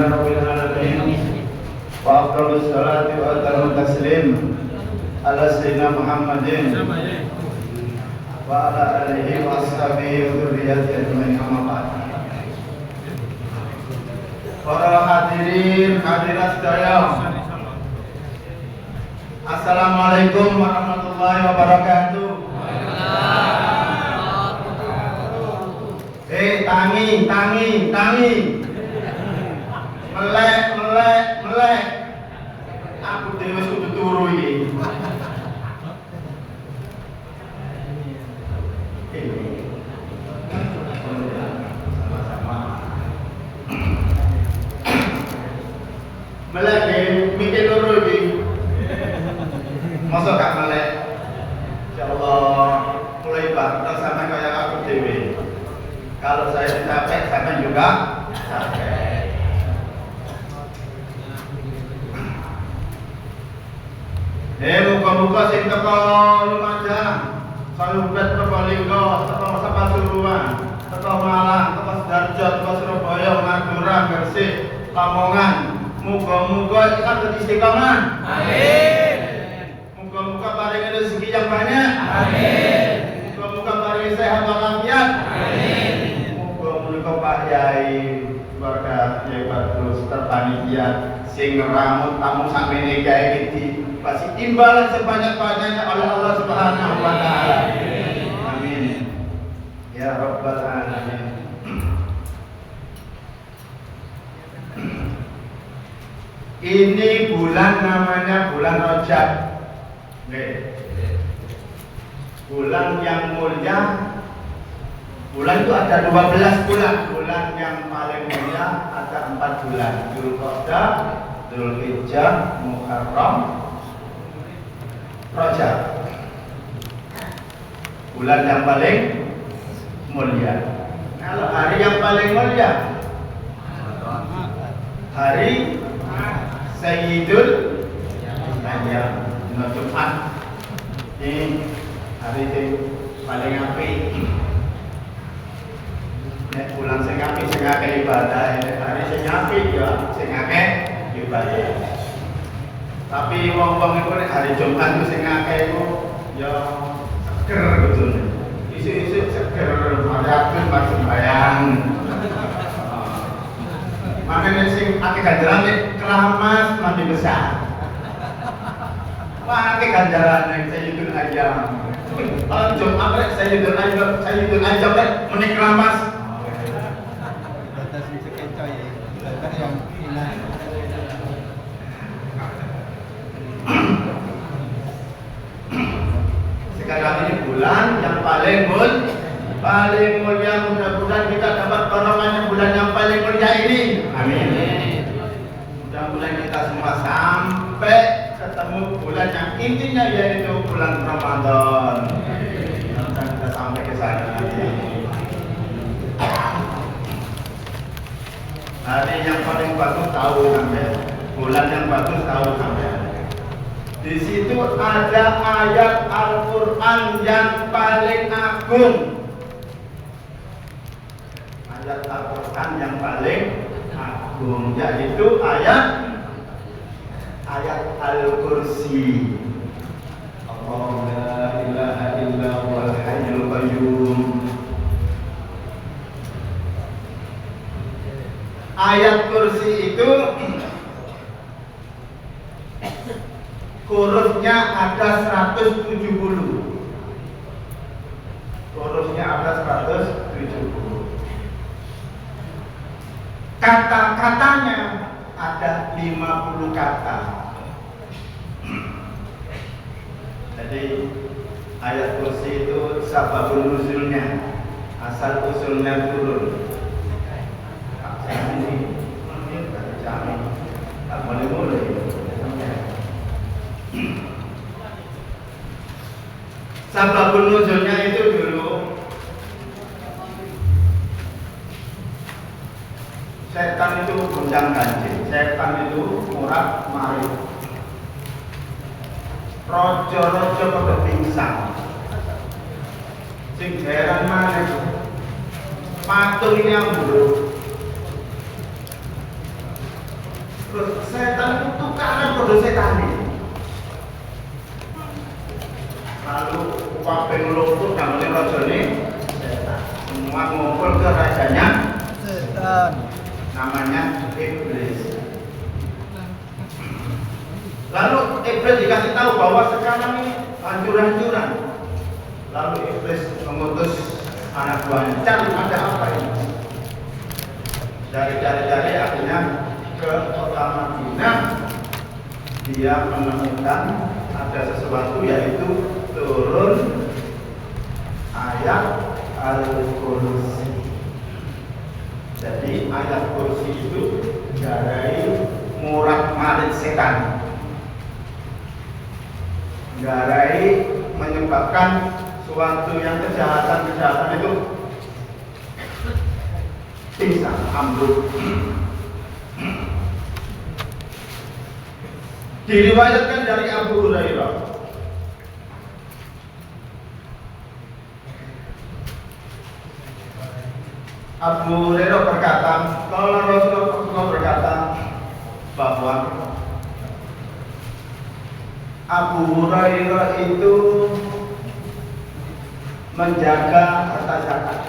rabbil alamin. Wa afdhalus salati wa atammu taslim ala sayyidina Muhammadin wa ala alihi wa ashabihi wa dzurriyyatihi ajmain amma ba'd. Para hadirin hadirat sekalian, Assalamualaikum warahmatullahi wabarakatuh. Tangi. Melek. Aku dhewe wis kudu turu iki. Melek mikir turu iki. Masa gak melek? Insyaallah mulai bakal sama kayak aku dhewe. Kalau saya capek, sama juga capek. Muka-muka sing teko Lumajang, Salubet teko Linggo, teko Pasuruan, teko Malang, teko Sidoarjo, teko Surabaya, Madura, Gresik, Lamongan. Muga-muga kita beristiqomah. Amin. Muga-muga paring rezeki yang banyak. Amin. Muga-muga paring sehat walafiat. Amin. Muga-muga Pak Yai keluarga Yai Badrus terpanitia sing ngramut tamu sakmene kae iki pasti imbalan sebanyak-banyaknya oleh Allah Subhanahu wa taala. Amin. Ya rabbal alamin. Ini bulan namanya bulan Rajab. Bulan yang mulia. Bulan itu ada 12 bulan. Bulan yang paling mulia ada 4 bulan. Dzulqa'dah, Dzulhijjah, Muharram, Rajab. Bulan yang paling mulia. Kalau hari yang paling mulia, hari Sayyidul Ayyam, Jumat. Ini hari yang paling apik. Nek bulan sing apik sing akeh ibadah, hari sing apik ya sing akeh ibadah. Tapi wong-wong iku nek hari Jumat ku sing akeh iku ya seger betul. Isu-isu seger, mariatus mas sembayang. Makanya sing akeh ganjaran nek keramas mandi besar. Wah, akeh ganjaran nek Sayyidul Ayyam. Kalau Jumat rek Sayyidul Ayyam rek muni keramas. Batas sekecoy ya. Batas yang final. Sekarang ini bulan yang paling mulia, mudah-mudahan kita dapat golongannya bulan yang paling mulia ini. Amin. Mudah-mudahan kita semua sampai ketemu bulan yang intinya yaitu bulan Ramadan. Mudah-mudahan kita sampai ke sana. Hari yang paling bagus tahu sampai, bulan yang bagus tahu sampai. Di situ ada ayat Al-Quran yang paling agung. Ayat Al-Quran yang paling agung yaitu ayat Al-Kursi. Allahu la ilaha illa huwal hayyul qayyum. Ayat kursi itu hurufnya ada 170. Hurufnya ada 170. Kata-katanya ada 50 kata. Jadi ayat kursi itu sababul nuzulnya, asal usulnya turun. Tak boleh. Sababul nuzulnya itu dulu setan itu gonjang ganjing, setan itu murah marit, rojo-rojo pada pingsan, sing heran mana patung ini yang buruk. Terus setan itu tukaran pada setan ini. Lalu kabeh nglungsuh namanya raja ini setan. Semua ngumpul ke rajanya setan. Namanya iblis. Lalu iblis dikasih tahu bahwa sekarang ini hancur-hancuran. Lalu iblis mengutus anak buahnya, cari ada apa ini? Cari akhirnya ke kota Madinah. Dia menemukan ada sesuatu, yaitu turun ayat Al-Kursi. Jadi ayat kursi itu garai murah marit setan, garai menyebabkan suatu yang kejahatan itu bisa ambruk. Diriwayatkan dari Abu Hurairah, berkata, kalau Rasulullah berkata bahwa Abu Hurairah itu menjaga harta zakat.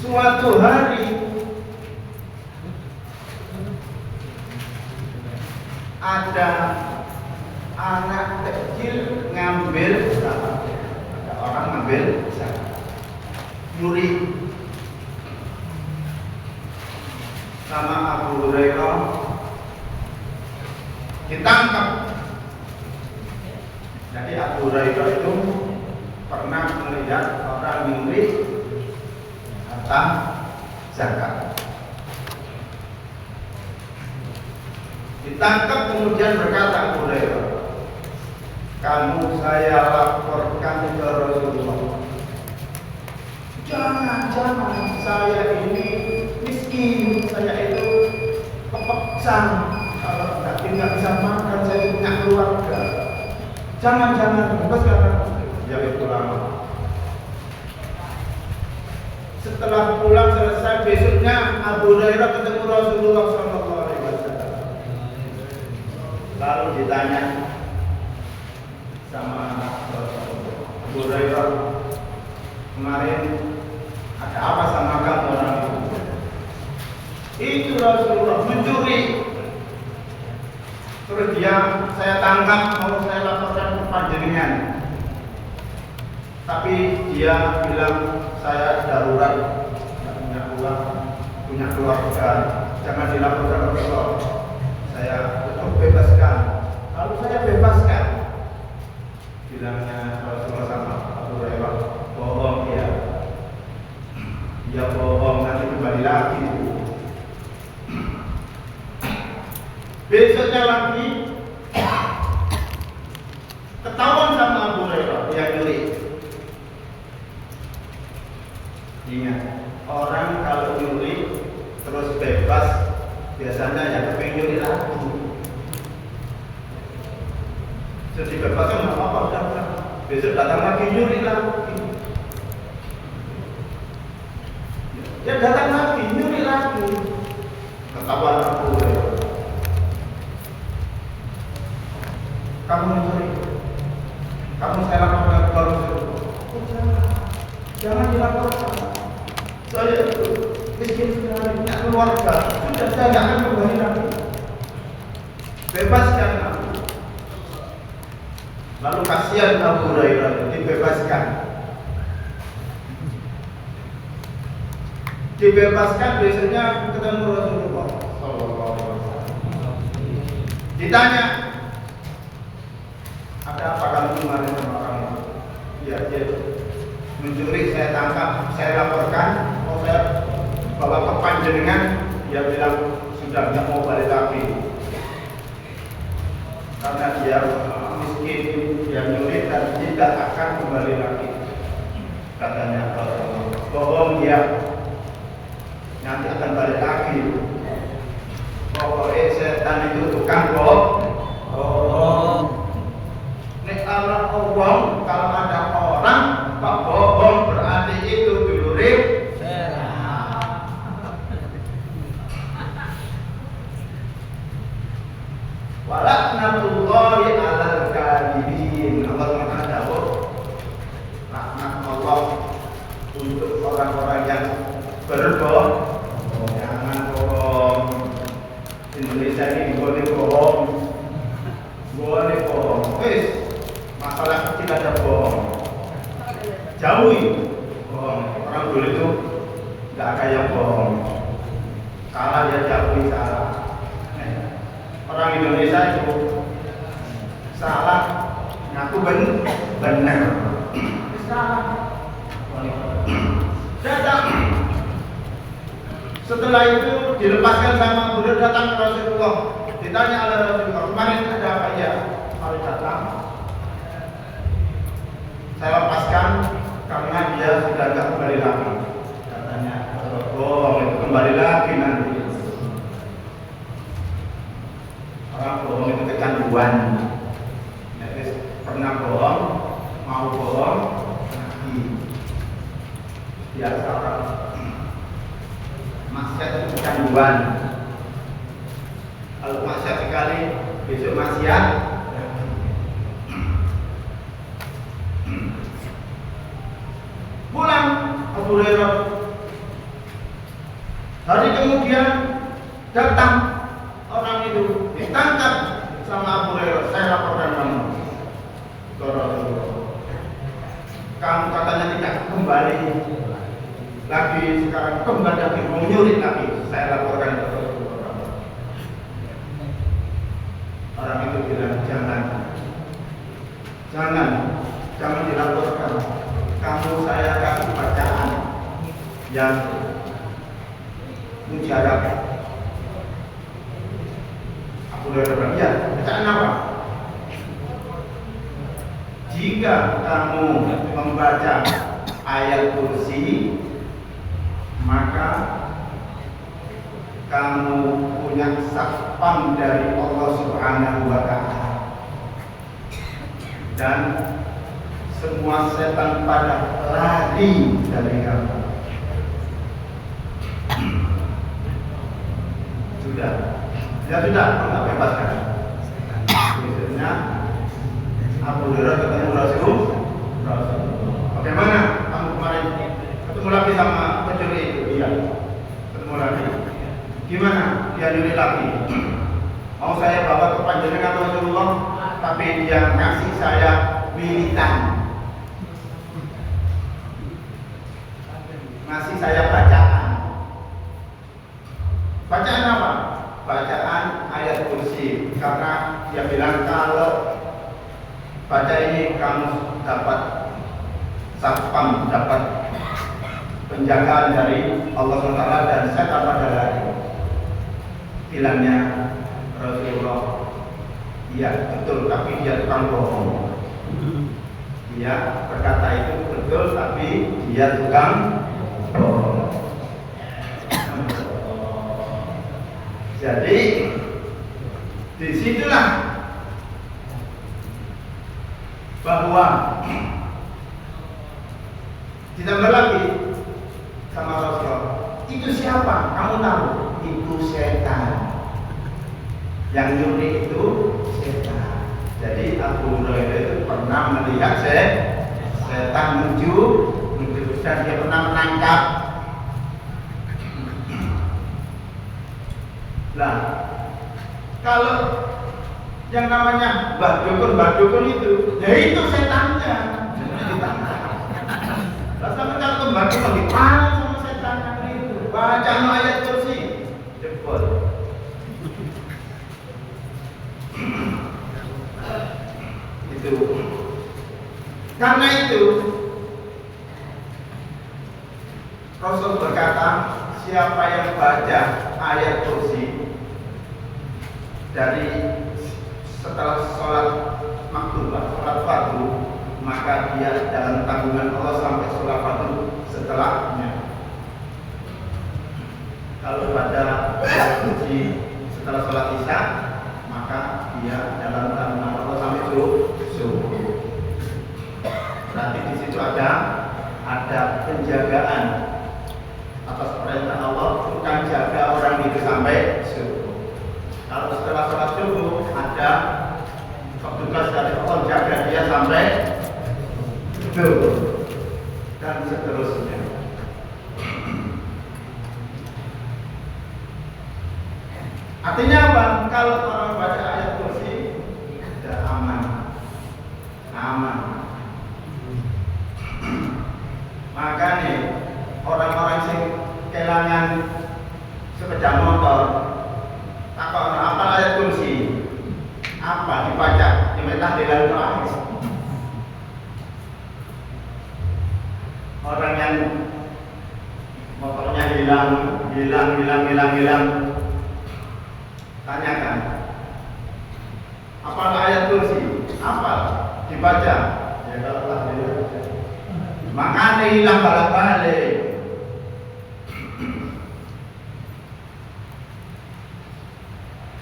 Suatu hari ada anak kecil ngambil zakat. Ada orang ngambil zakat, nyuri. Sama Abu Hurairah ditangkap. Jadi Abu Hurairah itu pernah melihat orang nyuri harta zakat. Ditangkap, kemudian berkata Abu Hurairah, kamu saya laporkan ke Rasulullah. Jangan, saya ini miskin, saya itu kepeksang, kalau nggak bisa makan, saya punya keluarga. Jangan, bebaskan. Ya itu lama. Setelah pulang selesai, besoknya Abu Hurairah ketemu Rasulullah SAW. Lalu ditanya sama Abu Hurairah, kemarin ada apa sama kamu orang itu? Itu Rasulullah mencuri. Terus saya tangkap, mau saya laporkan ke panjenengan. Tapi dia bilang saya darurat, tidak punya uang, punya keluarga, jangan dilaporkan ke Rasulullah. Saya tetap bebaskan. Lalu saya bebaskan. Bilangnya Rasulullah sama Abu Hurairah, bohong dia. Dia bohong, nanti kembali lagi. Besoknya lagi ketahuan sama Abu Hurairah yang nyuri. Ingat, orang kalau nyuri terus bebas, biasanya yang pengen nyuri lagi. Jadi bebasnya nggak apa-apa, udah. Besok datang lagi nyuri lagi. Ya datang lagi, nyuri lagi. Ketahuan Abu Hurairah. Kamu mencuri, kamu saya laporkan ke Rasulullah. Jangan dilaporkan. Saya miskin sekali, punya keluarga. Sudah, saya tidak akan kembali lagi. Bebaskan aku. Lalu kasihan Abu Hurairah, dibebaskan. Dibebaskan, besoknya ketemu Rasulullah. Ditanya, ada apa kamu kemarin sama orang itu? Ya, dia mencuri, saya tangkap, saya laporkan, mau saya bawa ke panjenengan. Dia bilang sudah tidak mau balik lagi karena dia miskin, dia nyuri dan tidak akan kembali lagi. Katanya bohong dia, nanti akan balik lagi. Pokoknya setan itu tukang bohong. Nek Allah bohong, kalau ada orang kok bohong berarti itu dulure setan. tidak ada bohong. Jauhi bohong. Orang dulu itu nggak ada yang bohong. Salah ya jauhi salah. Orang Indonesia itu salah ngaku benar. Salah. Datang. Setelah itu dilepaskan sama Buddha, datang ke Rasulullah. Ditanya oleh Rasulullah, kemarin ada apa ya? Mari datang. Saya lepaskan karena dia sudah tidak kembali lagi. Katanya, bohong itu kembali lagi nanti. Orang bohong itu kecanduan. Jadi pernah bohong, mau bohong, lagi. Biasa orang. Maksiat itu kecanduan. Kalau maksiat sekali, besok maksiat. Pulang Abu Hurairah. Hari kemudian datang orang itu, ditangkap sama Abu Hurairah. Saya laporkan kamu ke Rasulullah. Kamu katanya tidak kembali lagi, sekarang kembali lagi menyulit lagi. Saya laporkan ke Rasulullah. Orang itu bilang jangan dilaporkan. Kamu saya kasih bacaan yang mujarab. Aku udah bilang, ya, bacaan apa? Jika kamu membaca ayat kursi, maka kamu punya satpam dari Allah Subhanahu wa Ta'ala, dan semua setan pada lari dari kamu. Sudah, Allah bebaskan. Besoknya Abu Hurairah ketemu Rasulullah. Bagaimana kamu kemarin ketemu lagi sama pencuri itu? Iya, ketemu lagi. Gimana? Dia nyuri lagi. Mau saya bawa ke panjenengan Rasulullah, tapi dia ngasih saya militan. Ngasih saya bacaan. Bacaan apa? Bacaan ayat kursi. Karena dia bilang kalau baca ini kamu dapat satpam, dapat penjagaan dari Allah SWT, dan saya tak pada lagi. Bilangnya Rasulullah, iya betul, tapi dia tukang bohong. Dia berkata itu betul, tapi dia tukang bohong. Jadi disitulah bahwa ditambah lagi sama Rasulullah, itu siapa? Kamu tahu? Itu setan. Yang nyuri itu setan. Jadi Abu Hurairah itu pernah melihat setan menuju, dan dia pernah menangkap. Nah, kalau yang namanya mbah dukun itu, ya itu setannya. Tapi kalau kembali bagaimana sama setan yang itu? Baca ayat kursi, jempol. Itu. Karena itu Rasul berkata, siapa yang baca ayat kursi dari setelah sholat maktubah, sholat fardu, maka dia dalam tanggungan Allah sampai sholat fardu setelahnya. Kalau baca ayat kursi setelah sholat isya, maka dia dalam tanggungan Allah sampai subuh. Berarti di situ ada penjagaan atas perintah Allah, bukan jaga orang itu sampai subuh. Kalau setelah sholat subuh ada petugas dari Allah jaga dia sampai subuh, dan seterusnya. Artinya apa? Kalau orang baca ayat kursi, sudah aman. motornya hilang, tanyakan, apa ayat kursi? Apa? Dibaca. Ya kalau tahlilan, makanya hilang balik-balik.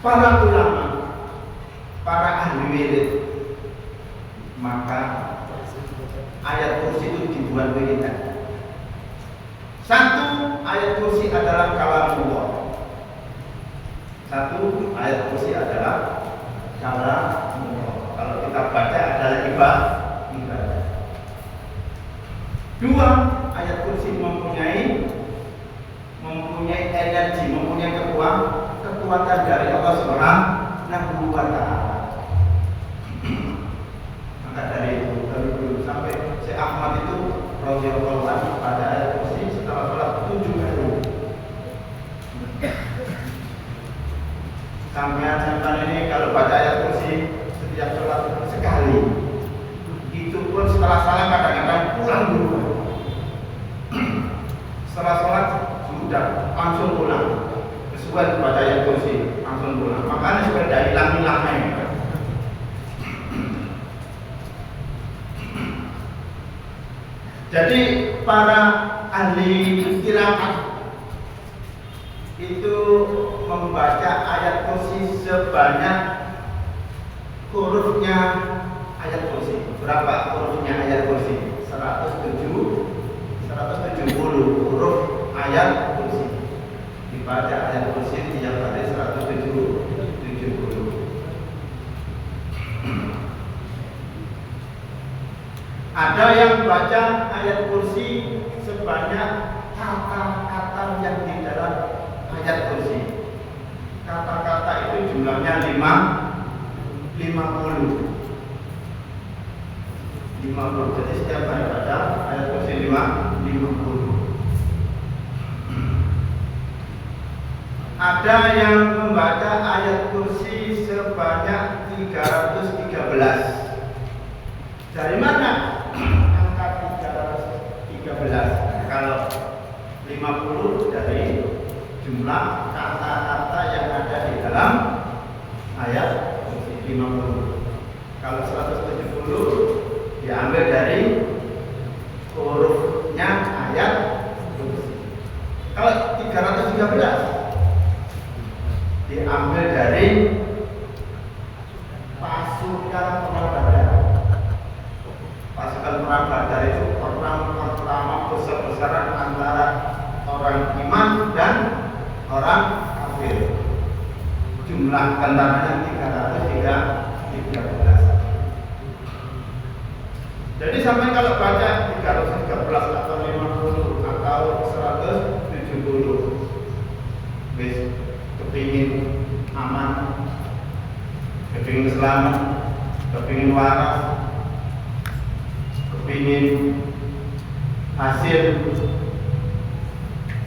Para ulama, para ahli wirid, maka ayat kursi itu dibuat wiridan. Satu, ayat kursi adalah kalamullah. Satu, ayat kursi adalah kalamullah. Kalau kita baca adalah ibadah. Dua, ayat kursi mempunyai energi, mempunyai kekuatan dari Allah Subhanahu wa Ta'ala. Maka dari dulu sampai Syekh Ahmad itu radhiyallahu anhu pada ayat kursi setelah sholat 7 kali. Sampai ini kalau baca ayat kursi setiap sholat sekali. Itu pun setelah salam kadang-kadang pulang dulu. Setelah sholat sudah langsung pulang. Sesuai baca ayat kursi langsung pulang. Makanya supaya tidak hilang-hilangnya. Jadi para ahli qiraat itu membaca ayat kursi sebanyak hurufnya ayat kursi. Berapa hurufnya ayat kursi? 170 huruf ayat kursi. Dibaca ayat kursi tiap hari 170. Ada yang baca ayat kursi sebanyak kata-kata yang di dalam ayat kursi. Kata-kata itu jumlahnya 50. Jadi setiap hari baca ayat kursi 50. Ada yang membaca ayat kursi sebanyak 313. Dari mana angka 313? Kalau 50 dari jumlah kata-kata yang ada di dalam ayat 50. Kalau 170 diambil dari hurufnya ayat. Kalau 313 diambil dari pasukan perang Badar. Pasukan perang Badar itu perang pertama besar-besaran antara orang iman dan orang kafir. Jumlah tentaranya 313. Jadi sampai kalau baca 313 atau 50 atau 170, wis kepingin aman, kepingin selamat, kepingin waras, kepingin hasil,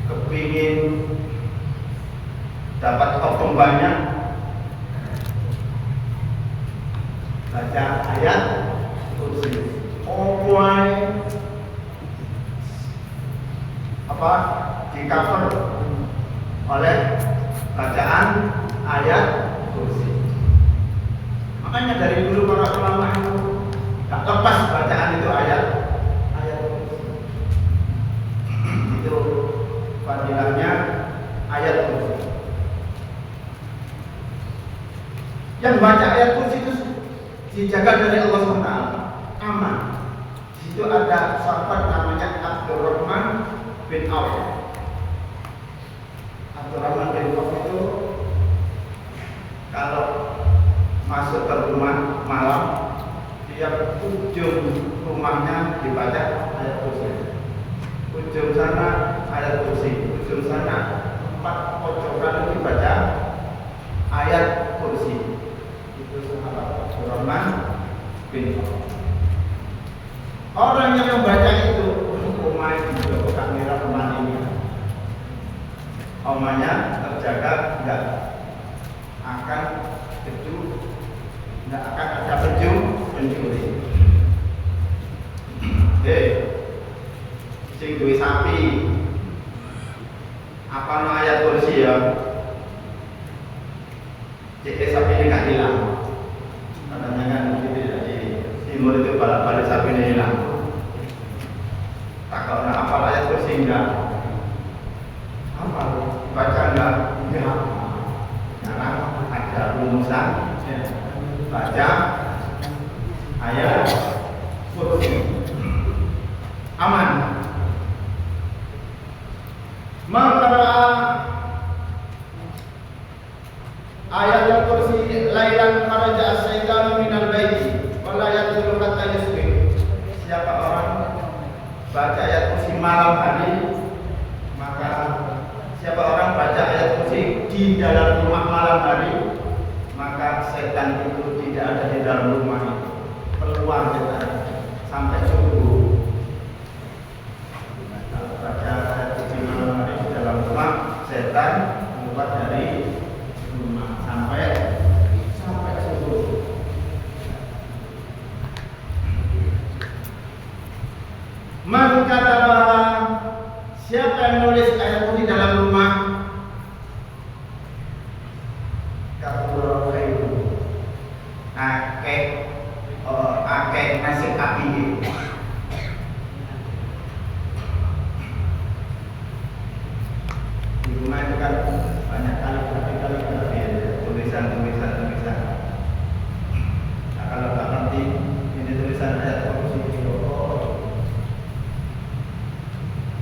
kepingin dapat untung banyak, baca ayat kursi. Di cover oleh bacaan ayat kursi. Makanya dari dulu para ulama itu tak lepas bacaan itu ayat kursi. Itu fadilahnya ayat kursi. Yang baca ayat kursi itu dijaga dari Allah SWT, aman. Di situ ada sahabat namanya Abdurrahman bin Auf. Abdurrahman bin Auf itu kalau masuk ke rumah malam, tiap ujung rumahnya dibaca ayat kursi. Ujung sana ayat kursi, ujung sana 4 pojokan dibaca ayat kursi. Itu sahabat Abdurrahman bin Auf. Orang yang membaca itu rumah juga bukan merah rumah ini. Omanya terjaga, tidak akan keju, tidak akan ada pencuri. Sing duwe sapi. Apa no ayat kursi ya? Jadi sapi ini gak hilang. Katanya kan gitu di timur itu balik sapi ini hilang. Tak kau nak apa ayat kursi enggak? Apa? Baca enggak? Enggak. Sekarang ada rumusan. Baca ayat kursi. Aman. Maka ayat kursi lailan kharaja as-syaitanu minal baiti wala yadkhulu hatta yusbih. Siapa orang baca ayat kursi malam hari, maka siapa orang baca ayat kursi di dalam rumah malam hari, maka setan itu tidak ada di dalam rumah itu, keluar setan sampai subuh. Baca ayat kursi malam hari di dalam rumah, setan keluar dari rumah sampai subuh. Man kataba, siapa yang nulis ayat kursi dalam rumah, kapura kayu akeh nasib api. Di rumah itu kan banyak kali tulisan. Nah, kalau tak ngerti ini tulisan ayat kursi,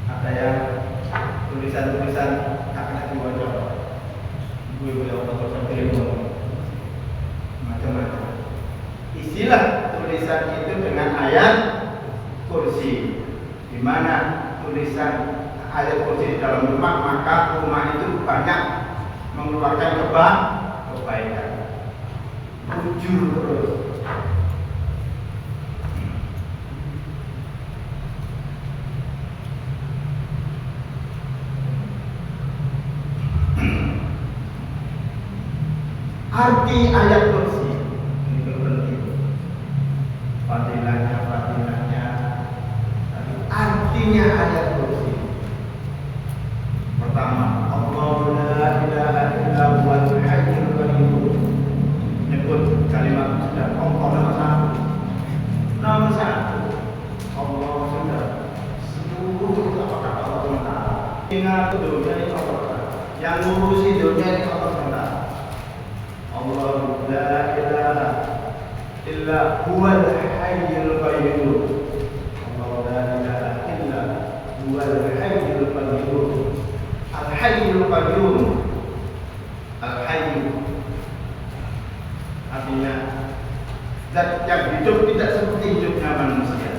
ada yang tulisan akan dibaca. Gue boleh otot macam-macam. Isilah tulisan itu dengan ayat kursi. Di mana tulisan ayat kursi di dalam rumah, maka rumah itu banyak mengeluarkan kebaikan. Jujur terus. Arti ayat kursi itu penting. Fadilahnya. Artinya ayat kursi. Pertama, Allahu la ilaha illa huwal hayyul qayyum. Nyebut kalimat sudah nomor satu. Allah sudah seluruh apa-apa Allah Taala. Ingat dunia ini Allah. Yang ngurusi dunia ini Allah Taala. Allahu la ilaha illa huwal hayyul qayyum. Allahu la ilaha illa huwal hayyul qayyum. Al-hayyul qayyum. Al-hayy artinya zat yang hidup tidak seperti hidupnya manusia.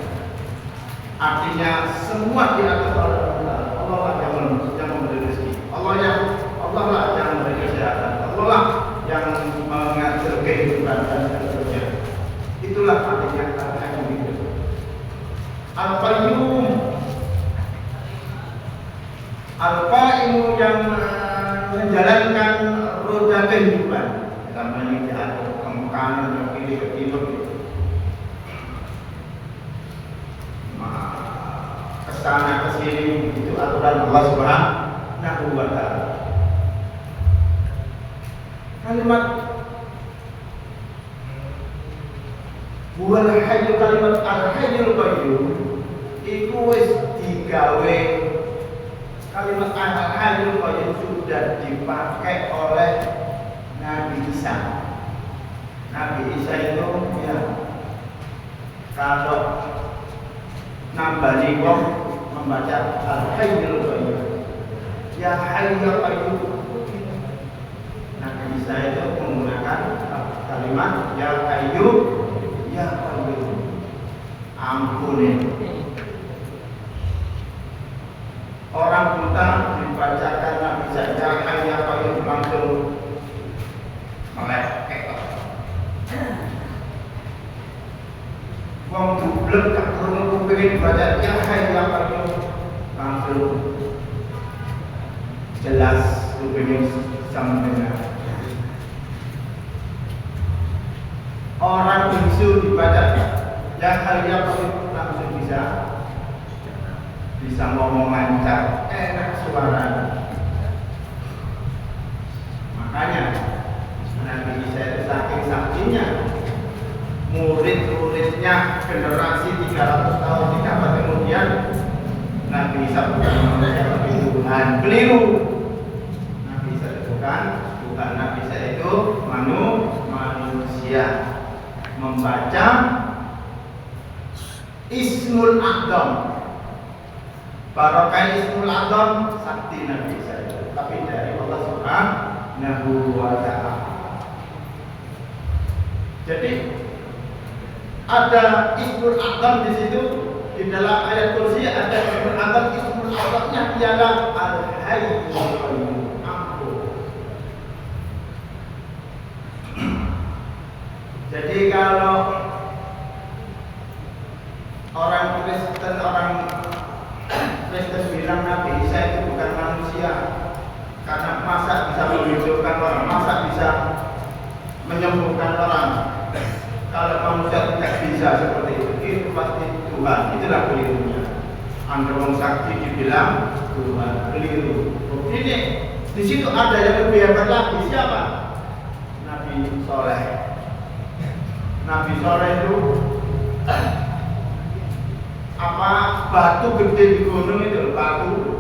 Artinya semua diatur oleh Allah. Allah lah yang memberi rezeki. Allah lah yang memberi kesehatan. Allah lah yang mengatur kehidupan dan seterusnya. Itulah artinya al-hayyul hidup. Al-qayyum, al-qayyum yang menjalankan roda kehidupan. Namanya diatur ke kanan, ke kiri, ke timur. Kesana kesini itu aturan Allah Subhanahu wa Ta'ala. Kalimat huwal hayyu, kalimat al-hayyul qayyum iku wis digawe. Kalimat al-hayyul qayyum sudah dipakai oleh Nabi Isa. Nabi Isa itu ya kalau nambah wong membaca al-hayyul qayyum, ya hayyul qayyum. Nabi Isa itu menggunakan kalimat ya qayyum, ya qayyum. Ampuni. Orang buta dibacakan Nabi Isa ya hayyul qayyum langsung melek. Wong dublek tak perlu kupingin baca ya hayyul qayyum langsung jelas kupingin sama mendengar. Orang bisu dibaca ya hayyul qayyum langsung bisa bisa ngomong lancar, enak suara. Makanya Nabi Isa itu saking saktinya, murid-muridnya generasi 300 tahun tidak kemudian Nabi Isa bukan manusia tapi Tuhan. Keliru. Nabi Isa itu bukan Tuhan. Nabi Isa itu manusia. Membaca Ismul A'zam, barokah Ismul A'zam, sakti Nabi Isa itu, tapi dari Allah Subhanahu wa Ta'ala. Jadi ada Ismul A'zam di situ, di dalam ayat kursi ada Ismul A'zam. Ismul A'zamnya ialah Al-Hayyul Qayyum. Jadi kalau orang Kristen bilang Nabi Isa itu bukan manusia, karena masa bisa menghidupkan orang, masa bisa menyembuhkan orang. Kalau manusia tidak bisa seperti itu pasti Tuhan. Itulah kelirunya. Anda orang sakti dibilang Tuhan, keliru. Ini di situ ada yang lebih hebat lagi. Siapa? Nabi Soleh. Nabi Soleh itu batu gede di gunung itu, batu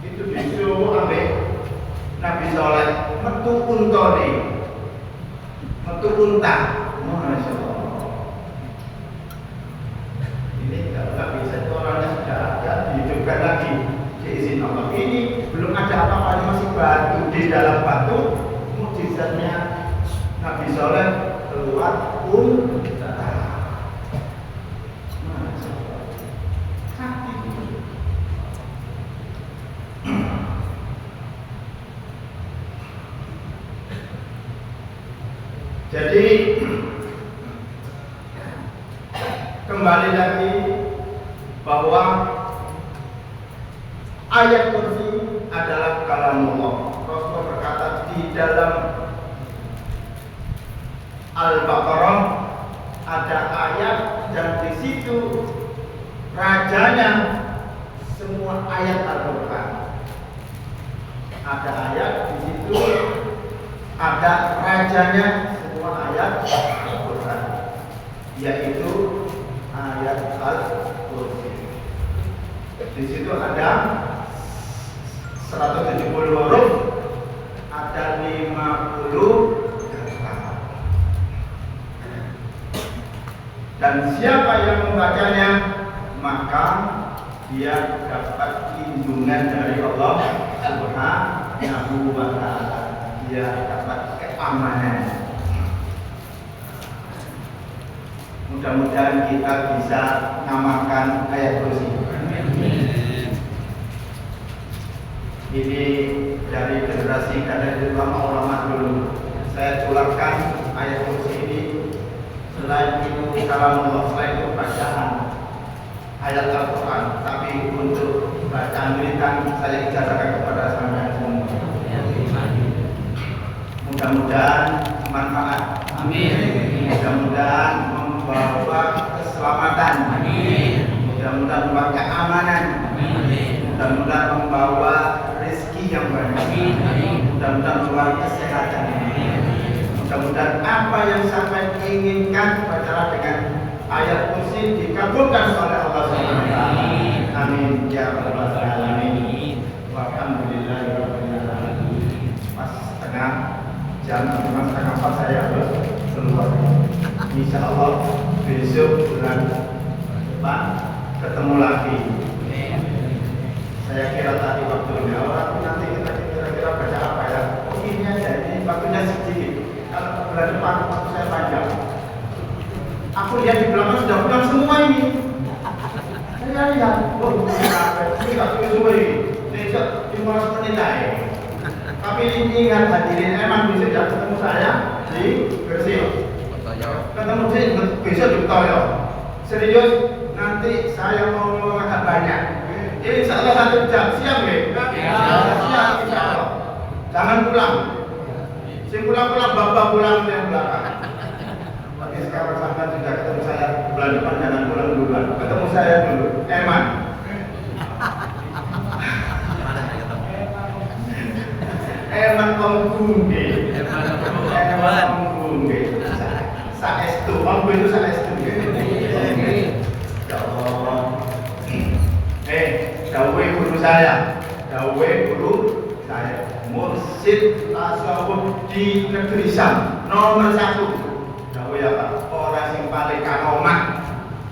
itu disuruh ambil Nabi Soleh metu untone, metu unta. Masya Allah. Ini kalau nggak bisa itu orangnya sudah ada, dihidupkan lagi diizin Allah. Ini belum ada apa-apa, masih batu, di dalam batu. Mukjizatnya Nabi Soleh keluar unta. Jadi kembali lagi bahwa ayat kursi adalah kalamullah. Rasulullah berkata di dalam Al-Baqarah ada ayat dan di situ rajanya semua ayat Al-Quran. Ada ayat di situ ada rajanya semua ayat Al-Quran, yaitu ayat Al-Kursi. Di situ ada 170 huruf, ada 50 dan siapa yang membacanya maka dia dapat lindungan dari Allah Subhanahu wa Ta'ala. Dia dapat keamanan. Mudah-mudahan kita bisa namakan ayat kursi. Ini dari generasi dari ulama dulu. Saya tularkan ayat kursi ini. Selain itu kalamullah, selain itu bacaan ayat Al-Quran, tapi untuk bacaan tulisan saya ijazahkan kepada saudara semua. Mudah-mudahan manfaat. Amin. Mudah-mudahan membawa keselamatan. Amin. Mudah-mudahan membawa keamanan. Amin. Mudah-mudahan membawa rezeki yang banyak. Amin. Mudah-mudahan membawa kesehatan. Amin. Mudah-mudahan apa yang sampai inginkan berbicara dengan ayat kursi dikabulkan oleh Allah Subhanahu wa Ta'ala. Amin ya rabbal alamin. Walhamdulillahirabbil alamin. Pas setengah jam, setengah 4 saya harus keluar. Insyaallah besok bulan depan ketemu lagi. Saya kira tadi waktunya orang nanti kita kira-kira baca apa ya? Oh ini aja, ini waktunya sedikit. Kalau bulan depan waktu saya panjang. Aku lihat di belakang sudah pulang semua ini. Saya lihat, oh ini nggak semua ini. Besok 15 menit lagi. Tapi ingat hadirin, emang bisa ya ketemu saya di Gresik. Ketemu saya besok di Toyo. Serius, nanti saya mau ngomong agak banyak. Ini insya Allah 1 jam, siap ya? Siap, insya Allah. Jangan pulang. Si pulang-pulang, bapak pulang yang belakang. Tapi sekarang sampai sudah ketemu saya bulan depan, jangan pulang duluan. ketemu saya dulu, Eman. Eman Onggunge. Eman Onggunge. Saestu, Onggu itu saestu. Ya Allah. Dawe guru saya. Mursid tasawuf di negeri Sam nomor 1. Dawe apa? Orang sing paling karomat,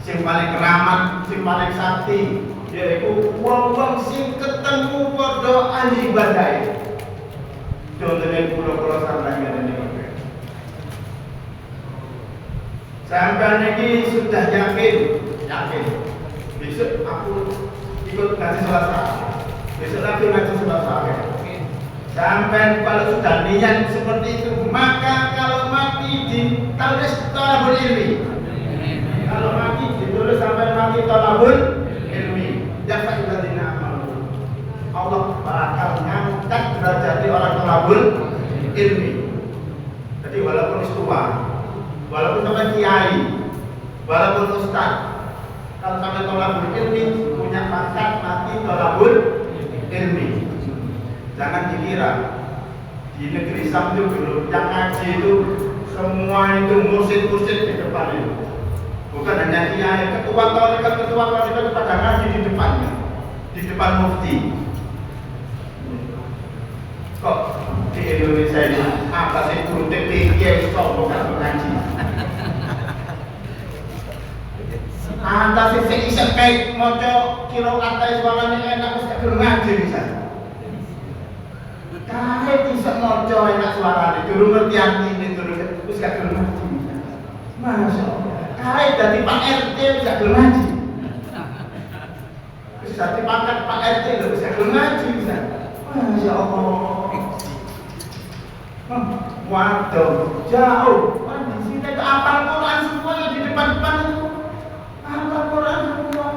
sing paling keramat, sing paling sakti, yaitu wong-wong sing ketemu padha ahli ibadah. Contohnya pulau-pulau sampai ini. Sampai ini sudah yakin. Besok aku ikut ngaji Selasa. Besok lagi ngaji Selasa. Sampai kalau sudah niat seperti itu, maka kalau mati ditulis thalabul ilmi. Kalau mati ditulis sampai mati thalabul ilmi. Jafa illadzina amanu. Allah bakal ngangkat derajat orang thalabul ilmi. Jadi walaupun tua, walaupun sampai kiai, walaupun ustaz, kalau sampai thalabul ilmi punya pangkat mati thalabul ilmi. Jangan dikira di negeri Sam itu dulu yang ngaji itu semua itu mursid-mursid di depan itu. Bukan hanya kiai, ketua tarekat pada ngaji di depannya, di depan mufti. Kok di Indonesia ini apa sih kuntik kiai sombong ngaji? Atas sing isek kae maca qiraat ae suarane enak wis gak gelem ngaji misalnya. Kae bisa maca enak suarane, durung ngerti artine, durung wis gak gelem ngaji. Masyaallah. Kae dadi Pak RT wis gak gelem ngaji. Wis dadi pangkat Pak RT lho wis gak gelem ngaji bisa. Masyaallah. Waduh, jauh. Di sini itu apal Quran semua yang di depan-depan itu. Apal Quran semua.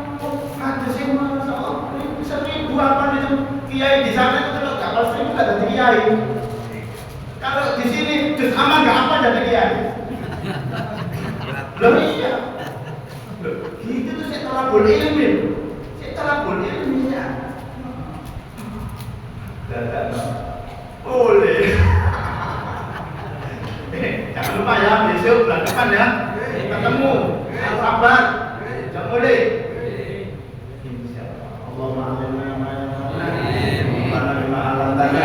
Ada sih masyaallah. Seribu apa itu kiai di sana itu kalau gak pasti itu gak jadi kiai. Kalau di sini juz aman gak apa jadi kiai. Loh iya. Gitu tuh saya thalabul ilmi. Ya. Boleh. Jangan lupa ya besok bulan depan ya. Ketemu. Sabar. Jangan boleh. Allahumma alimna ma yanfa'una wa lima 'allamtana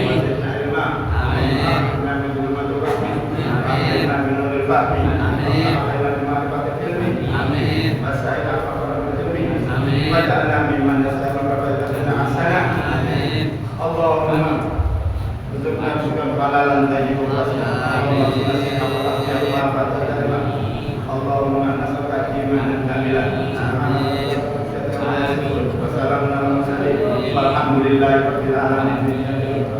wa zidna ilma. Amin. Min dhulumatil wahmi. Amin. Min nuril fahmi. Amin. Amin. Wasaila faqara ilmi. Amin. Wa ja'alna mimman yastahiqu al-fadila hasanah. Amin. Allahumma rizqna rizqan halalan thayyiban Allahumma nas'aluka al-afiyah wa al-afiyah. Allahumma nas'aluka imanan kamilan. Wassalamualaikum warahmatullahi wabarakatuh. Alhamdulillahirabbil alamin.